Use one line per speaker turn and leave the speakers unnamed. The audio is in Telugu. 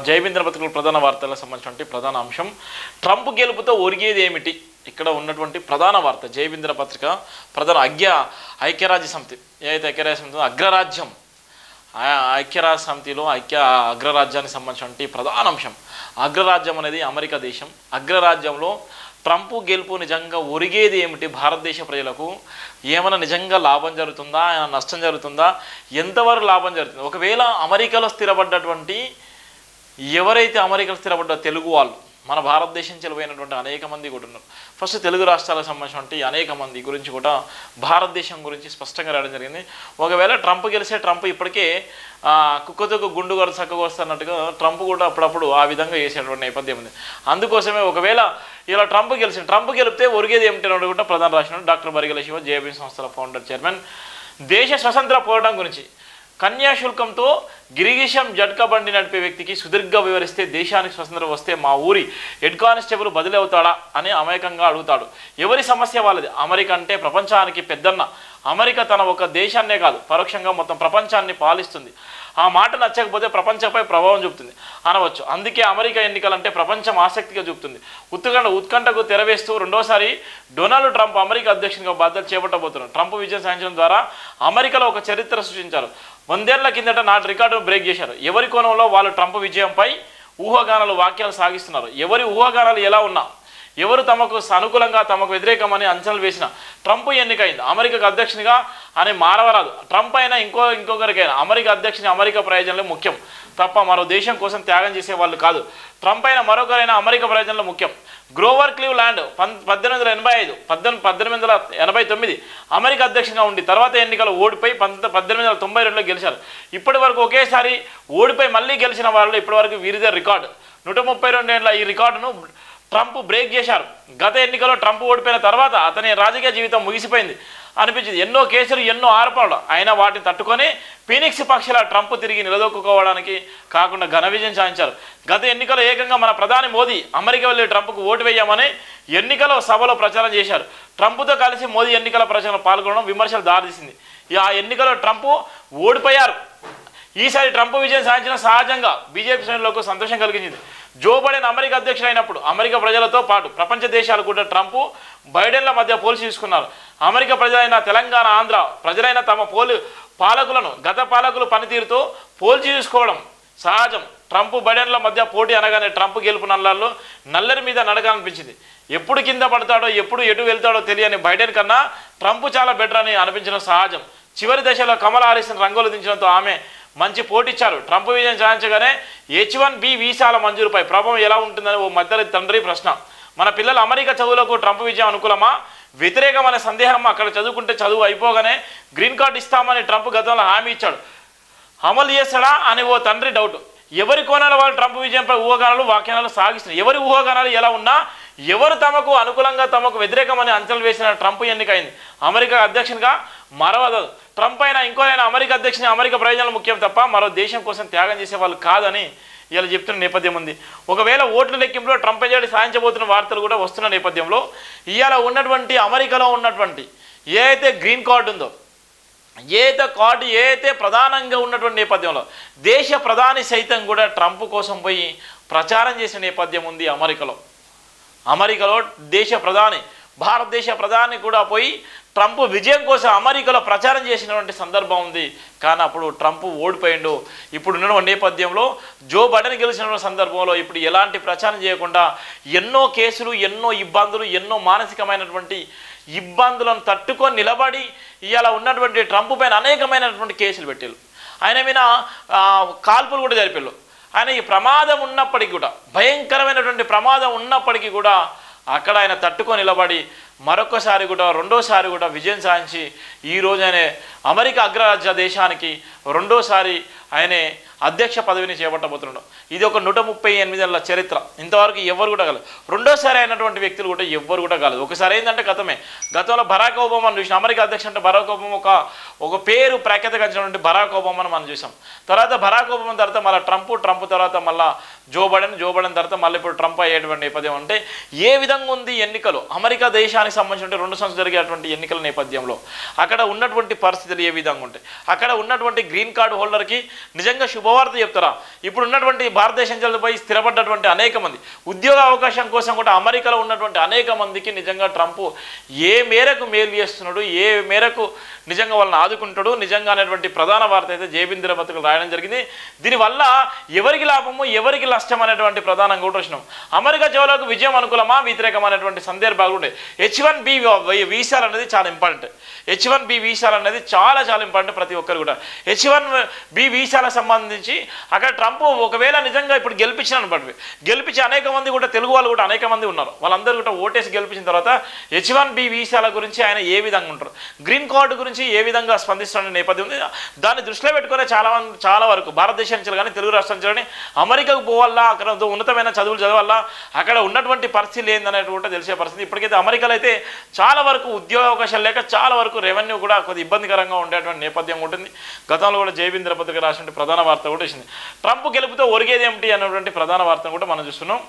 జైవింద్ర పత్రికల ప్రధాన వార్తలకు సంబంధించినటువంటి ప్రధాన అంశం ట్రంప్ గెలుపుతో ఒరిగేది ఏమిటి. ఇక్కడ ఉన్నటువంటి ప్రధాన వార్త జైవింద్ర పత్రిక ప్రధాన ఐక్యరాజ్య సమితి ఏదైతే ఐక్యరాజ్య సమితి అగ్రరాజ్యం ఐక్యరాజ్య సమితిలో అగ్రరాజ్యానికి సంబంధించినటువంటి ప్రధాన అంశం. అగ్రరాజ్యం అనేది అమెరికా దేశం. అగ్రరాజ్యంలో ట్రంప్ గెలుపు నిజంగా ఒరిగేది ఏమిటి, భారతదేశ ప్రజలకు ఏమైనా నిజంగా లాభం జరుగుతుందా, నష్టం జరుగుతుందా, ఎంతవరకు లాభం జరుగుతుంది. ఒకవేళ అమెరికాలో స్థిరపడ్డటువంటి ఎవరైతే అమెరికాలో స్థిరపడ్డ తెలుగు వాళ్ళు మన భారతదేశం చెలవైనటువంటి అనేక మంది కూడా ఉన్నారు. ఫస్ట్ తెలుగు రాష్ట్రాలకు సంబంధించినటువంటి అనేక మంది గురించి కూడా భారతదేశం గురించి స్పష్టంగా రాయడం జరిగింది. ఒకవేళ ట్రంప్ గెలిస్తే ట్రంప్ ఇప్పటికే కుక్కతో గుండు కూడా చక్కగొస్తున్నట్టుగా ట్రంప్ కూడా అప్పుడప్పుడు ఆ విధంగా చేసేటువంటి నేపథ్యం ఉంది. అందుకోసమే ఒకవేళ ఇలా ట్రంప్ గెలిపితే ఒరిగేది ఏమిటి కూడా ప్రధాన రాష్ట్రం డాక్టర్ బరిగెల శివ జేబీ సంస్థల ఫౌండర్ చైర్మన్ దేశ స్వతంత్ర పోరాటం గురించి కన్యాశుల్కంతో గిరిగిషం జట్కా బండి నడిపే వ్యక్తికి సుదీర్ఘ వివరిస్తే దేశానికి స్వతంత్రం వస్తే మా ఊరి హెడ్ కానిస్టేబుల్ బదిలీ అవుతాడా అని అమాయకంగా అడుగుతాడు. ఎవరి సమస్య వాళ్ళది. అమెరికా అంటే ప్రపంచానికి పెద్దన్న. అమెరికా తన ఒక దేశాన్నే కాదు పరోక్షంగా మొత్తం ప్రపంచాన్ని పాలిస్తుంది. ఆ మాట నచ్చకపోతే ప్రపంచంపై ప్రభావం చూపుతుంది అనవచ్చు. అందుకే అమెరికా ఎన్నికలంటే ప్రపంచం ఆసక్తిగా చూపుతుంది. ఉత్కంఠకు తెరవేస్తూ రెండోసారి డొనాల్డ్ ట్రంప్ అమెరికా అధ్యక్షునిగా బాధ్యతలు చేపట్టబోతున్నారు. ట్రంప్ విజయం సాధించడం ద్వారా అమెరికాలో ఒక చరిత్ర సృష్టించారు. 100 ఏళ్ల కిందట నాటి రికార్డును బ్రేక్ చేశారు. ఎవరి కోణంలో వాళ్ళు ట్రంప్ విజయంపై ఊహాగానాలు వాక్యాలు సాగిస్తున్నారు. ఎవరి ఊహాగానాలు ఎలా ఉన్నా, ఎవరు తమకు అనుకూలంగా తమకు వ్యతిరేకమని అంచనాలు వేసిన ట్రంప్ ఎన్నికైంది. అమెరికాకు అధ్యక్షునిగా అని మారవరాదు. ట్రంప్ అయినా ఇంకొకరికైనా అమెరికా అధ్యక్షుని అమెరికా ప్రయోజనాలు ముఖ్యం తప్ప మరో దేశం కోసం త్యాగం చేసే వాళ్ళు కాదు. ట్రంప్ అయినా మరొకరైనా అమెరికా ప్రయోజనాలు ముఖ్యం. గ్రోవర్ క్లీవ్లాండ్ 1889 అమెరికా అధ్యక్షునిగా ఉండి తర్వాత ఎన్నికలు ఓడిపోయి 1892లో గెలిచారు. ఇప్పటి వరకు ఒకేసారి ఓడిపోయి మళ్ళీ గెలిచిన వాళ్ళు ఇప్పటివరకు వీరిదే రికార్డు. 132 ఏళ్ల ఈ రికార్డును ట్రంప్ బ్రేక్ చేశారు. గత ఎన్నికల్లో ట్రంప్ ఓడిపోయిన తర్వాత అతని రాజకీయ జీవితం ముగిసిపోయింది అనిపించింది. ఎన్నో కేసులు, ఎన్నో ఆరోపణలు అయినా వాటిని తట్టుకొని ఫీనిక్స్ పక్షాల ట్రంప్ తిరిగి నిలదొక్కుకోవడానికి కాకుండా ఘన విజయం సాధించారు. గత ఎన్నికల్లో ఏకంగా మన ప్రధాని మోదీ అమెరికా వెళ్ళి ట్రంప్కు ఓటు వేయమని ఎన్నికల సభలో ప్రచారం చేశారు. ట్రంప్తో కలిసి మోదీ ఎన్నికల ప్రచారంలో పాల్గొనడం విమర్శలు దారితీసింది. ఆ ఎన్నికల్లో ట్రంప్ ఓడిపోయారు. ఈసారి ట్రంప్ విజయం సాధించిన సహజంగా బీజేపీ శ్రేణులకు సంతోషం కలిగించింది. జో బైడెన్ అమెరికా అధ్యక్షుడు అయినప్పుడు అమెరికా ప్రజలతో పాటు ప్రపంచ దేశాలు కూడా ట్రంప్ బైడెన్ల మధ్య పోల్చి తీసుకున్నారు. అమెరికా ప్రజలైన తెలంగాణ, ఆంధ్ర ప్రజలైన తమ పాలకులను గత పాలకులు పనితీరుతో పోల్చి చూసుకోవడం సహజం. ట్రంప్ బైడెన్ల మధ్య పోటీ అనగానే ట్రంప్ గెలుపు నల్లరి మీద నడకాలనిపించింది. ఎప్పుడు కింద పడతాడో, ఎప్పుడు ఎటు వెళ్తాడో తెలియని బైడెన్ కన్నా ట్రంప్ చాలా బెటర్ అని అనిపించడం సహజం. చివరి దశలో కమలా హారిస్ను రంగులు దించడంతో ఆమె మంచి పోటీచ్చారు. ట్రంప్ విజయం సాధించగానే H-1B వీసాల మంజూరుపై ప్రభావం ఎలా ఉంటుందని ఓ మధ్యతరగతి తండ్రి ప్రశ్న. మన పిల్లలు అమెరికా చదువులకు ట్రంప్ విజయం అనుకూలమా, వ్యతిరేకమనే సందేహం. అక్కడ చదువుకుంటే చదువు అయిపోగానే గ్రీన్ కార్డు ఇస్తామని ట్రంప్ గతంలో హామీ ఇచ్చాడు. అమలు చేస్తాడా అని ఓ తండ్రి డౌట్. ఎవరి కోణాల వాళ్ళు ట్రంప్ విజయంపై ఊహాగానాలు వ్యాఖ్యానాలు సాగిస్తున్నారు. ఎవరి ఊహాగానాలు ఎలా ఉన్నా, ఎవరు తమకు అనుకూలంగా తమకు వ్యతిరేకమని అంచనాలు వేసిన ట్రంప్ ఎన్నికైంది. అమెరికా అధ్యక్షునిగా మరవదు. ట్రంప్ అయినా ఇంకోనైనా అమెరికా అధ్యక్షుని అమెరికా ప్రయోజనాలు ముఖ్యం తప్ప మరో దేశం కోసం త్యాగం చేసే వాళ్ళు కాదని ఇలా చెప్తున్న నేపథ్యం ఉంది. ఒకవేళ ఓట్ల లెక్కింపులో ట్రంప్ ఏజెంట్ సాధించబోతున్న వార్తలు కూడా వస్తున్న నేపథ్యంలో ఇవాళ ఉన్నటువంటి అమెరికాలో ఉన్నటువంటి ఏదైతే గ్రీన్ కార్డు ఉందో, ఏదైతే ప్రధానంగా ఉన్నటువంటి నేపథ్యంలో దేశ ప్రధాని సైతం కూడా ట్రంప్ కోసం పోయి ప్రచారం చేసిన నేపథ్యం ఉంది. అమెరికాలో దేశ ప్రధాని, భారతదేశ ప్రధాని కూడా పోయి ట్రంప్ విజయం కోసం అమెరికాలో ప్రచారం చేసినటువంటి సందర్భం ఉంది. కానీ అప్పుడు ట్రంప్ ఓడిపోయిండు. ఇప్పుడు ఉన్న నేపథ్యంలో జో బైడెన్ గెలిచిన సందర్భంలో ఇప్పుడు ఎలాంటి ప్రచారం చేయకుండా ఎన్నో కేసులు, ఎన్నో ఇబ్బందులు, ఎన్నో మానసికమైనటువంటి ఇబ్బందులను తట్టుకొని నిలబడి ఇవాళ ఉన్నటువంటి ట్రంప్ పైన అనేకమైనటువంటి కేసులు పెట్టారు. ఆయన మీద కాల్పులు కూడా జరిపారు. ఆయన ఈ ప్రమాదం ఉన్నప్పటికీ కూడా, భయంకరమైనటువంటి ప్రమాదం ఉన్నప్పటికీ కూడా అక్కడ ఆయన తట్టుకొని నిలబడి మరొకసారి కూడా రెండోసారి కూడా విజయం సాధించి ఈరోజు ఆయన అమెరికా అగ్రరాజ్య దేశానికి రెండోసారి ఆయన అధ్యక్ష పదవిని చేపట్టబోతున్నాడు. ఇది ఒక 138 ఏళ్ల చరిత్ర. ఇంతవరకు ఎవరు కూడా కాలేదు. రెండోసారి అయినటువంటి వ్యక్తులు కూడా ఎవ్వరు కూడా కాలేదు. ఒకసారి ఏంటంటే గతంలో బరాక్ ఒబామాను చూసిన అమెరికా అధ్యక్షుడు అంటే బరాక్ ఒబామా ఒక పేరు ప్రఖ్యాత గంచినటువంటి బరాక్ ఒబామాను మనం చూసాం. తర్వాత బరాక్ ఒబామా తర్వాత మళ్ళీ ట్రంప్ తర్వాత మళ్ళీ జో బైడెన్ తర్వాత మళ్ళీ ఇప్పుడు ట్రంప్ అయ్యేటువంటి నేపథ్యం అంటే ఏ విధంగా ఉంది ఎన్నికలు అమెరికా దేశానికి భారతదేశానికి సంబంధించిన 2 సంవత్సరాలు జరిగేటువంటి ఎన్నికల నేపథ్యంలో అక్కడ ఉన్నటువంటి పరిస్థితులు ఏ విధంగా ఉంటాయి, అక్కడ ఉన్నటువంటి గ్రీన్ కార్డు హోల్డర్కి నిజంగా శుభవార్త చెప్తారా? ఇప్పుడు ఉన్నటువంటి భారతదేశం చదువుపై స్థిరపడ్డటువంటి అనేక మంది ఉద్యోగ అవకాశం కోసం కూడా అమెరికాలో ఉన్నటువంటి అనేక మందికి నిజంగా ట్రంప్ ఏ మేరకు మేలు చేస్తున్నాడు, ఏ మేరకు నిజంగా వాళ్ళని ఆదుకుంటాడు నిజంగా అనేటువంటి ప్రధాన వార్త అయితే జేబింద్ర పత్రికలు రాయడం జరిగింది. దీనివల్ల ఎవరికి లాభము ఎవరికి నష్టం అనేటువంటి ప్రధానంగా కూడా వచ్చినాం. అమెరికా జోలకు విజయం అనుకూలమా వ్యతిరేకమైనటువంటి సందర్భాలు ఉంటాయి. H1B వీసాలు అనేది చాలా ఇంపార్టెంట్. H1B వీసాలు అనేది చాలా ఇంపార్టెంట్ ప్రతి ఒక్కరు కూడా. H1B వీసాలకు సంబంధించి అక్కడ ట్రంప్ ఒకవేళ నిజంగా ఇప్పుడు గెలిపించి అనేక మంది కూడా తెలుగు వాళ్ళు కూడా అనేక మంది ఉన్నారు, వాళ్ళందరూ కూడా ఓటేసి గెలిపించిన తర్వాత H1B వీసాల గురించి ఆయన ఏ విధంగా ఉంటారు, గ్రీన్ కార్డు గురించి ఏ విధంగా స్పందిస్తున్న నేపథ్యం ఉంది. దాన్ని దృష్టిలో పెట్టుకునే చాలా వరకు భారతదేశం నుంచి కానీ తెలుగు రాష్ట్రం నుంచి కానీ అమెరికాకు పోవాలా, అక్కడ ఉన్నతమైన చదువులు చదవాలా, అక్కడ ఉన్నటువంటి పరిస్థితులు ఏందనేటువంటి తెలిసే పరిస్థితి. ఇప్పటికైతే అమెరికాలో అయితే చాలా వరకు ఉద్యోగ అవకాశాలు లేక చాలా వరకు రెవెన్యూ కూడా కొద్ది ఇబ్బందికరంగా ఉండేటువంటి నేపథ్యం ఉంటుంది. గతంలో కూడా జయబింద్ర పత్రిక రాసినటువంటి ప్రధాన వార్త కూడా వచ్చింది. ట్రంప్ గెలుపుతో ఒరిగేది ఏమిటి అన్నటువంటి ప్రధాన వార్తను కూడా మనం చూస్తున్నాం.